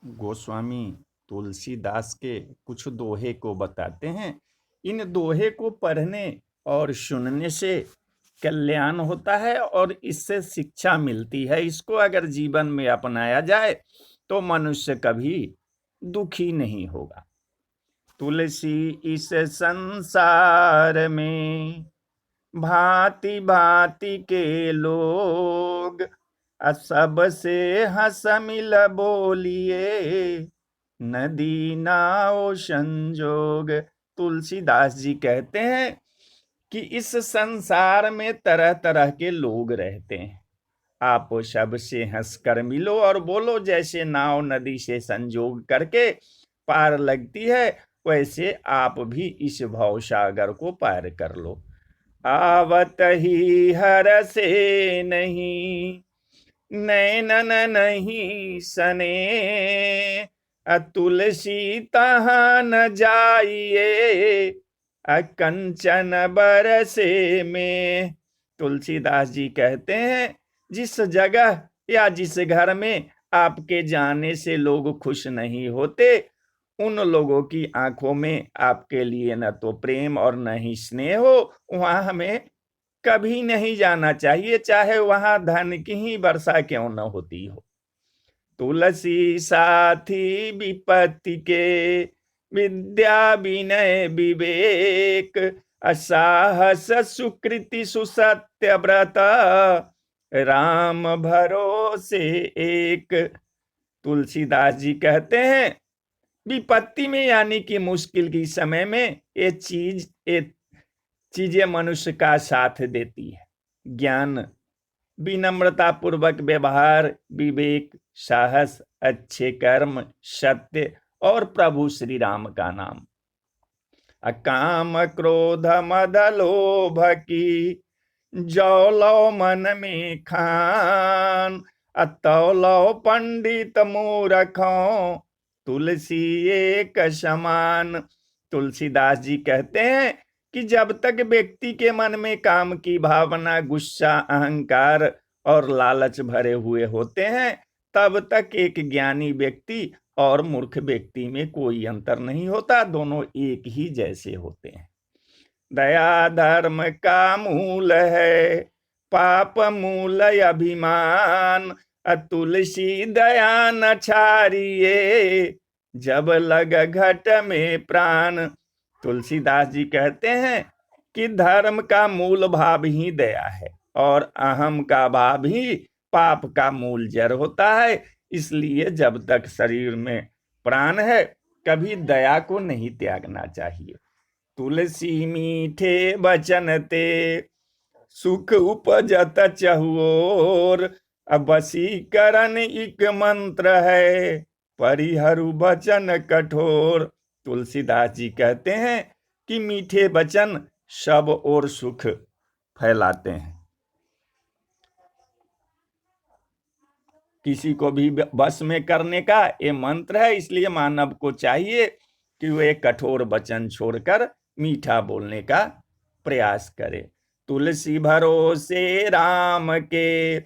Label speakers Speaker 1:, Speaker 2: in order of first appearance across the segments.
Speaker 1: गोस्वामी तुलसीदास के कुछ दोहे को बताते हैं। इन दोहे को पढ़ने और सुनने से कल्याण होता है और इससे शिक्षा मिलती है। इसको अगर जीवन में अपनाया जाए तो मनुष्य कभी दुखी नहीं होगा। तुलसी इस संसार में भांति भांति के लोग, सबसे हंस मिल बोलिए, नदी नाव संजोग। तुलसीदास जी कहते हैं कि इस संसार में तरह तरह के लोग रहते हैं। आप सबसे हंसकर मिलो और बोलो, जैसे नाव नदी से संजोग करके पार लगती है, वैसे आप भी इस भवसागर को पार कर लो। आवत ही हर से नहीं, नैनन नहीं सने, तुलसी तहाँ न जाइए, कंचन बरसे में। तुलसीदास जी कहते हैं, जिस जगह या जिस घर में आपके जाने से लोग खुश नहीं होते, उन लोगों की आंखों में आपके लिए न तो प्रेम और न ही स्नेह हो, वहां हमें कभी नहीं जाना चाहिए, चाहे वहां धन की ही वर्षा क्यों न होती हो। तुलसी साथी विपत्ति के, विद्या विनय विवेक, साहस सुकृति सुसत्य व्रत, राम भरोसे एक। तुलसीदास जी कहते हैं, विपत्ति में यानी कि मुश्किल की समय में ये चीजें मनुष्य का साथ देती है। ज्ञान, विनम्रता पूर्वक व्यवहार, विवेक, साहस, अच्छे कर्म, सत्य और प्रभु श्री राम का नाम। अकाम क्रोध मद लोभ की, जौलो मन में खान, अतौलो पंडित मूर्खों, तुलसी एक समान। तुलसीदास जी कहते हैं कि जब तक व्यक्ति के मन में काम की भावना, गुस्सा, अहंकार और लालच भरे हुए होते हैं, तब तक एक ज्ञानी व्यक्ति और मूर्ख व्यक्ति में कोई अंतर नहीं होता, दोनों एक ही जैसे होते हैं। दया धर्म का मूल है, पाप मूल अभिमान, तुलसी दया न छाड़िए, जब लग घट में प्राण। तुलसीदास जी कहते हैं कि धर्म का मूल भाव ही दया है और अहम का भाव ही पाप का मूल जड़ होता है। इसलिए जब तक शरीर में प्राण है, कभी दया को नहीं त्यागना चाहिए। तुलसी मीठे बचन ते, सुख उपजत चहुओर, वशीकरण एक मंत्र है, परिहरु बचन कठोर। तुलसीदास जी कहते हैं कि मीठे वचन सब और सुख फैलाते हैं। किसी को भी बस में करने का ये मंत्र है, इसलिए मानव को चाहिए कि वे कठोर वचन छोड़कर मीठा बोलने का प्रयास करे। तुलसी भरोसे राम के,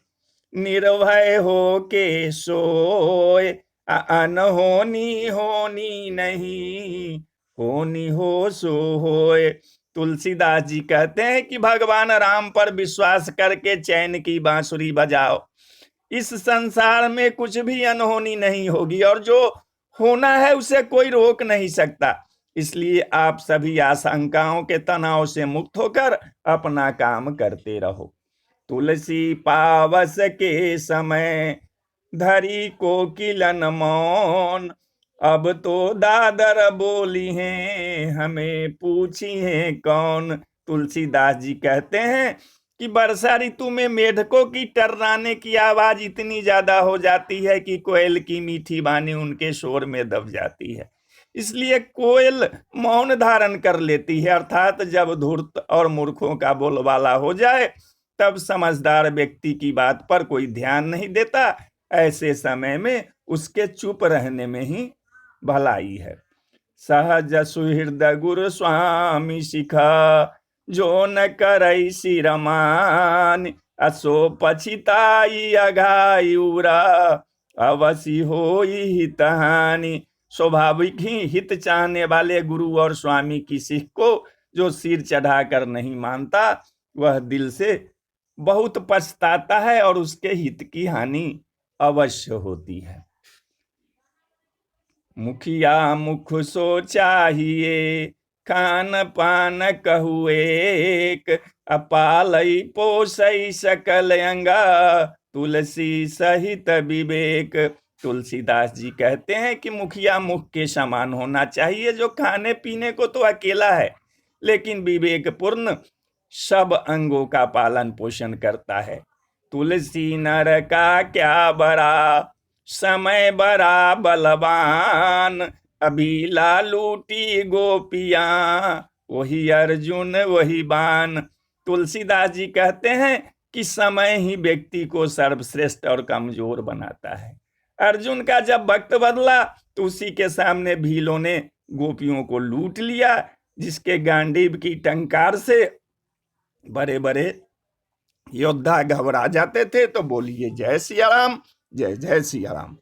Speaker 1: निर्भय हो के सोए, अनहोनी होनी नहीं, होनी हो सो होए। तुलसीदास जी कहते हैं कि भगवान राम पर विश्वास करके चैन की बांसुरी बजाओ, इस संसार में कुछ भी अनहोनी नहीं होगी और जो होना है उसे कोई रोक नहीं सकता। इसलिए आप सभी आशंकाओं के तनाव से मुक्त होकर अपना काम करते रहो। तुलसी पावस के समय, धरी कोकिलन मौन, अब तो दादर बोली हैं, हमें पूछी हैं कौन। तुलसीदास जी कहते हैं कि वर्षा ऋतु में मेढकों की टर्राने की आवाज इतनी ज्यादा हो जाती है कि कोयल की मीठी वाणी उनके शोर में दब जाती है। इसलिए कोयल मौन धारण कर लेती है, अर्थात जब धूर्त और मूर्खों का बोलबाला हो जाए तब समझदार व्यक्ति की बात पर कोई ध्यान नहीं देता। ऐसे समय में उसके चुप रहने में ही भलाई है। सहज सुहृद गुरु स्वामी सिखा, जो न करई सिरमान, असो पछिताई अघाई उरा, अवश्य होई हितहानि। स्वाभाविक ही हित चाहने वाले गुरु और स्वामी की सीख को जो सिर चढ़ाकर नहीं मानता, वह दिल से बहुत पछताता है और उसके हित की हानि अवश्य होती है। मुखिया मुख सो चाहिए, खान पान कहु एक, अपालई पोसई सकल अंगा, तुलसी सहित विवेक। तुलसीदास जी कहते हैं कि मुखिया मुख के समान होना चाहिए, जो खाने पीने को तो अकेला है, लेकिन विवेक पूर्ण सब अंगों का पालन पोषण करता है। तुलसी नर का क्या बड़ा, समय बड़ा बलवान, अभी लालूटी गोपियां, वही अर्जुन वही बान। तुलसीदास जी कहते हैं कि समय ही व्यक्ति को सर्वश्रेष्ठ और कमजोर बनाता है। अर्जुन का जब वक्त बदला तो उसी के सामने भीलों ने गोपियों को लूट लिया, जिसके गांडीव की टंकार से बड़े बड़े योद्धा घबरा जाते थे। तो बोलिए जय सिया राम, जय जय सिया राम।